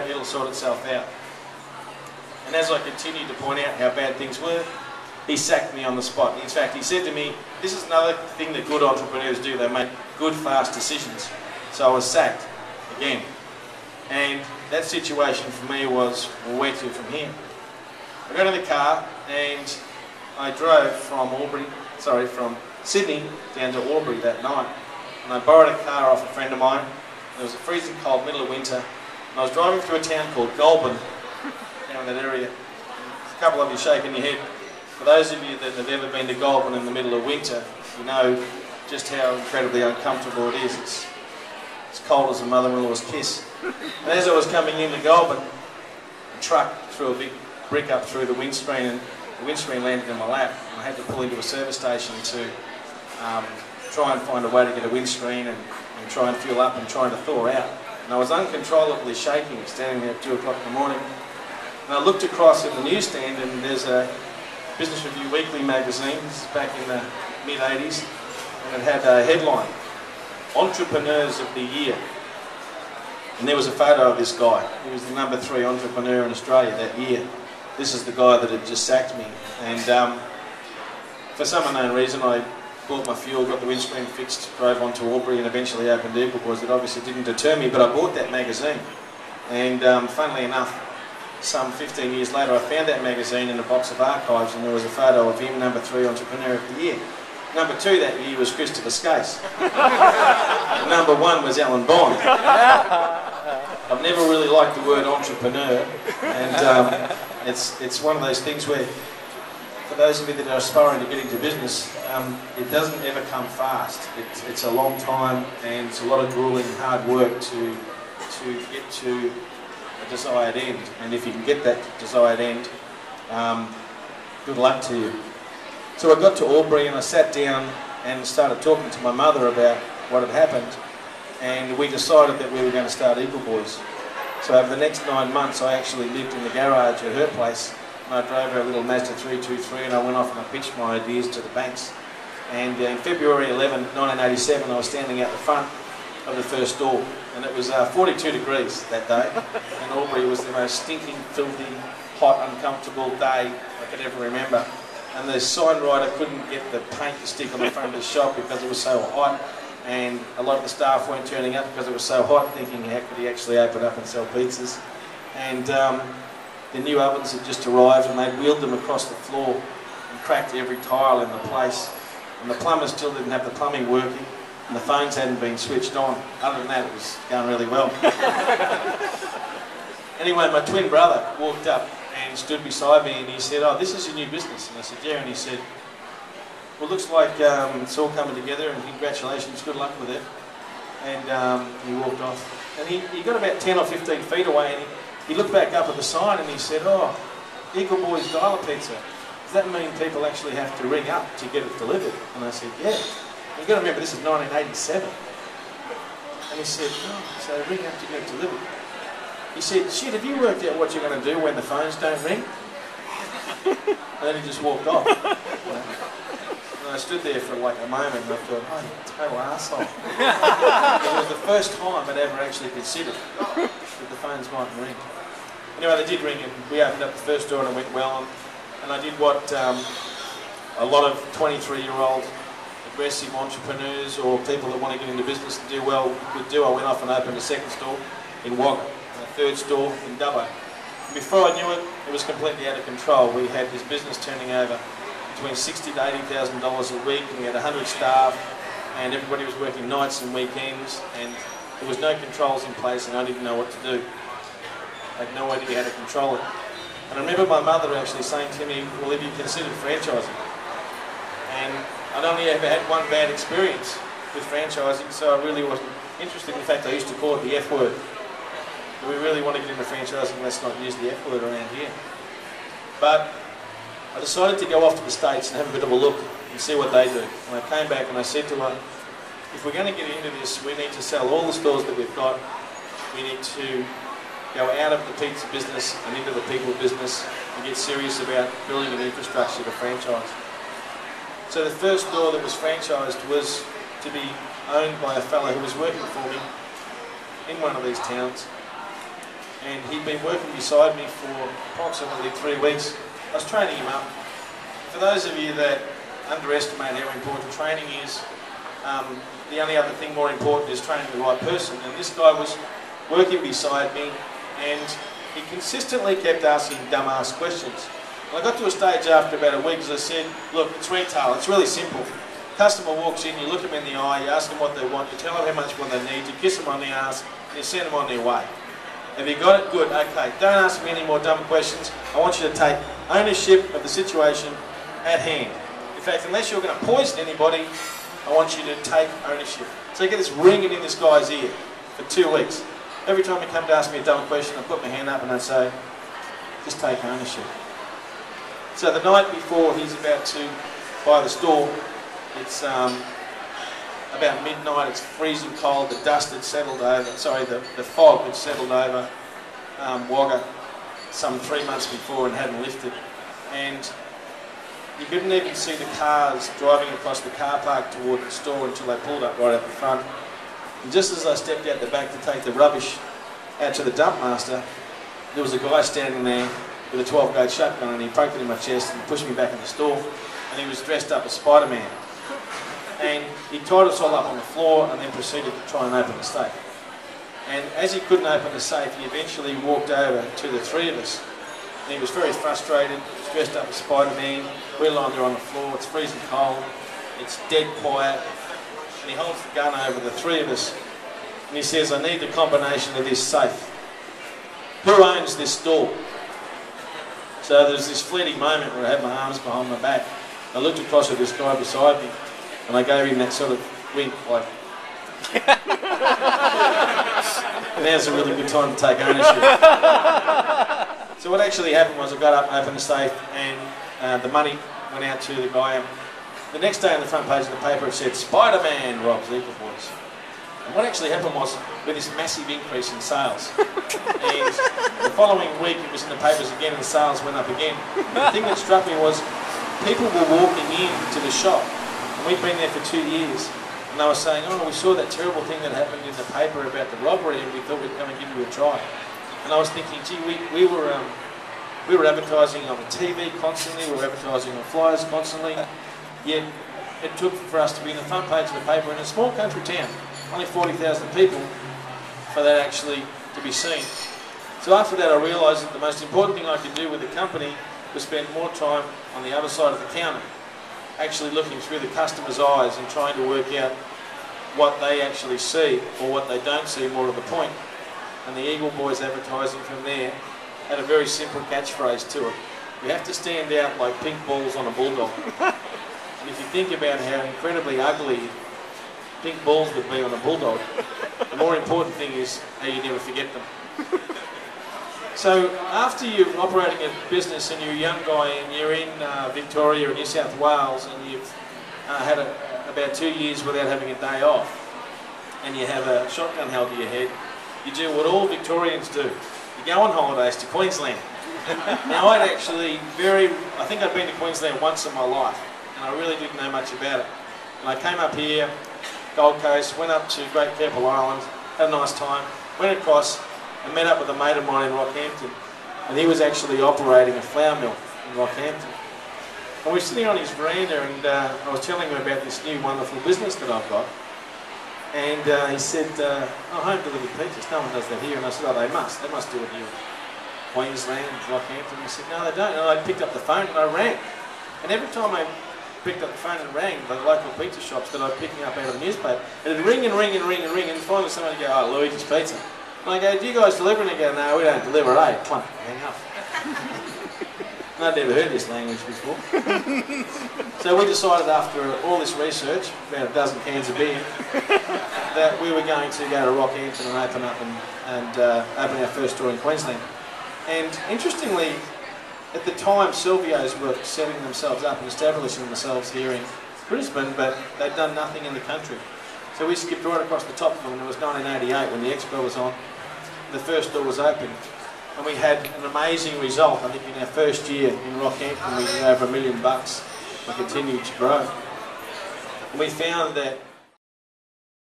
it'll sort itself out. And as I continued to point out how bad things were, he sacked me on the spot. In fact, he said to me, this is another thing that good entrepreneurs do, they make good, fast decisions. So I was sacked again. And that situation for me was, well, where to from here? I got in the car and I drove from Sydney down to Albury that night. And I borrowed a car off a friend of mine. It was a freezing cold, middle of winter. And I was driving through a town called Goulburn, down in that area. A couple of you shaking your head. For those of you that have ever been to Goulburn in the middle of winter, you know just how incredibly uncomfortable it is. It's cold as a mother-in-law's kiss. And as I was coming into Goulburn, a truck threw a big brick up through the windscreen, and the windscreen landed in my lap. And I had to pull into a service station to try and find a way to get a windscreen and try and fuel up and trying to thaw out. And I was uncontrollably shaking, standing there at 2 o'clock in the morning. And I looked across at the newsstand, and there's a Business Review Weekly magazine, this is back in the mid-80s, and it had a headline, Entrepreneurs of the Year. And there was a photo of this guy. He was the number 3 entrepreneur in Australia that year. This is the guy that had just sacked me. And for some unknown reason, I bought my fuel, got the windscreen fixed, drove on to Albury and eventually opened Eagle Boys. It obviously didn't deter me, but I bought that magazine. And funnily enough, some 15 years later, I found that magazine in a box of archives, and there was a photo of him, number 3 entrepreneur of the year. Number 2 that year was Christopher Skase. Number 1 was Alan Bond. I've never really liked the word entrepreneur, and it's one of those things where, for those of you that are aspiring to get into business, it doesn't ever come fast. It's a long time, and it's a lot of grueling, hard work to get to a desired end. And if you can get that desired end, good luck to you. So I got to Albury and I sat down and started talking to my mother about what had happened, and we decided that we were going to start Eagle Boys. So over the next 9 months I actually lived in the garage at her place, and I drove her a little Mazda 323, and I went off and I pitched my ideas to the banks. And in February 11, 1987, I was standing out the front of the first store, and it was 42 degrees that day, and Albury was the most stinking, filthy, hot, uncomfortable day I could ever remember. And the sign writer couldn't get the paint to stick on the front of the shop because it was so hot, and a lot of the staff weren't turning up because it was so hot, thinking how could he actually open up and sell pizzas. And the new ovens had just arrived, and they'd wheeled them across the floor and cracked every tile in the place, and the plumbers still didn't have the plumbing working, and the phones hadn't been switched on. Other than that, it was going really well. Anyway, my twin brother walked up and stood beside me, and he said, "Oh, this is your new business?" And I said, "Yeah." And he said, "Well, looks like it's all coming together, and congratulations, good luck with it." And he walked off. And he got about 10 or 15 feet away, and he looked back up at the sign and he said, "Oh, Eagle Boys Dialer Pizza. Does that mean people actually have to ring up to get it delivered?" And I said, "Yeah." You've got to remember, this is 1987. And he said, "Oh, so ring up to get it delivered." He said, "Shit, have you worked out what you're going to do when the phones don't ring?" And then he just walked off. And I stood there for like a moment and I thought, "Oh, you total arsehole." It was the first time I'd ever actually considered that the phones mightn't ring. Anyway, they did ring, and we opened up the first door and it went well. And I did what a lot of 23-year-old aggressive entrepreneurs or people that want to get into business and do well would do. I went off and opened a second store in Wagga, a third store in Dubbo. And before I knew it, it was completely out of control. We had this business turning over between $60,000 to $80,000 a week, and we had 100 staff, and everybody was working nights and weekends, and there was no controls in place, and I didn't know what to do. I had no idea how to control it. And I remember my mother actually saying to me, "Well, have you considered franchising?" And I'd only ever had one bad experience with franchising, so I really wasn't interested. In fact, I used to call it the F word. If we really want to get into franchising, let's not use the F word around here. But I decided to go off to the States and have a bit of a look and see what they do. And I came back and I said to her, if we're going to get into this, we need to sell all the stores that we've got. We need to go out of the pizza business and into the people business and get serious about building an infrastructure to franchise. So the first store that was franchised was to be owned by a fellow who was working for me in one of these towns. and he'd been working beside me for approximately 3 weeks. I was training him up. For those of you that underestimate how important training is, the only other thing more important is training the right person. And this guy was working beside me, and he consistently kept asking dumbass questions. And I got to a stage after about a week, as I said, look, it's retail, it's really simple. Customer walks in, you look them in the eye, you ask them what they want, you tell them how much more they need, you kiss them on the ass, and you send them on their way. Have you got it? Good, okay. Don't ask me any more dumb questions. I want you to take ownership of the situation at hand. In fact, unless you're going to poison anybody, I want you to take ownership. So you get this ringing in this guy's ear for 2 weeks. Every time he comes to ask me a dumb question, I put my hand up and I say, just take ownership. So the night before he's about to buy the store, it's about midnight, it's freezing cold, the dust had settled over, the fog had settled over Wagga some 3 months before and hadn't lifted. And you couldn't even see the cars driving across the car park toward the store until they pulled up right at the front. And just as I stepped out the back to take the rubbish out to the dump master, there was a guy standing there with a 12-gauge shotgun, and he poked it in my chest and pushed me back in the store, and he was dressed up as Spider-Man. And he tied us all up on the floor and then proceeded to try and open the safe. And as he couldn't open the safe, he eventually walked over to the 3 of us. And he was very frustrated, he was dressed up as Spider-Man, we're lying there on the floor, it's freezing cold, it's dead quiet, and he holds the gun over the 3 of us, and he says, I need the combination of this safe. Who owns this store? So there's this fleeting moment where I had my arms behind my back. I looked across at this guy beside me, and I gave him that sort of wink, like, now's a really good time to take ownership. So what actually happened was I got up, opened the safe, and the money went out to the guy. The next day on the front page of the paper it said, Spider-Man robs Eagle Boys. And what actually happened was with this massive increase in sales. And the following week it was in the papers again and sales went up again. The thing that struck me was people were walking in to the shop, and we'd been there for 2 years, and they were saying, oh, we saw that terrible thing that happened in the paper about the robbery and we thought we'd come and give you a try. And I was thinking, gee, we were advertising on the TV constantly, we were advertising on flyers constantly, yet it took for us to be in the front page of the paper in a small country town, only 40,000 people, for that actually to be seen. So after that I realised that the most important thing I could do with the company was spend more time on the other side of the counter, actually looking through the customer's eyes and trying to work out what they actually see or what they don't see, more to the point. And the Eagle Boys advertising from there had a very simple catchphrase to it. We have to stand out like pink balls on a bulldog. And if you think about how incredibly ugly pink balls would be on a bulldog, the more important thing is how you never forget them. So after you're operating a business and you're a young guy and you're in Victoria or New South Wales and you've had about 2 years without having a day off, and you have a shotgun held to your head, you do what all Victorians do. You go on holidays to Queensland. Now I think I'd been to Queensland once in my life, and I really didn't know much about it. And I came up here, Gold Coast, went up to Great Keppel Island, had a nice time, went across and met up with a mate of mine in Rockhampton, and he was actually operating a flour mill in Rockhampton. And we were sitting on his veranda, and I was telling him about this new wonderful business that I've got. And he said, oh, home delivered pizzas, no one does that here. And I said, oh, they must do it here in Queensland, Rockhampton. He said, no, they don't. And I picked up the phone and I rang. And every time I picked up the phone and rang the local pizza shops that I was picking up out of the newspaper, it'd ring and ring and ring and ring, and finally somebody would go, oh, Luigi's Pizza. And I go, do you guys deliver? And they go, no, we don't deliver, eh? Clunk, hang up. And I'd never heard this language before. So we decided after all this research, about a dozen cans of beer, that we were going to go to Rockhampton and open up and open our first store in Queensland. And interestingly, at the time, Silvio's were setting themselves up and establishing themselves here in Brisbane, but they'd done nothing in the country. So we skipped right across the top of them, and it was 1988 when the Expo was on. The first store was open, and we had an amazing result. I think in our first year in Rockhampton we did over $1 million and continued to grow. And we found that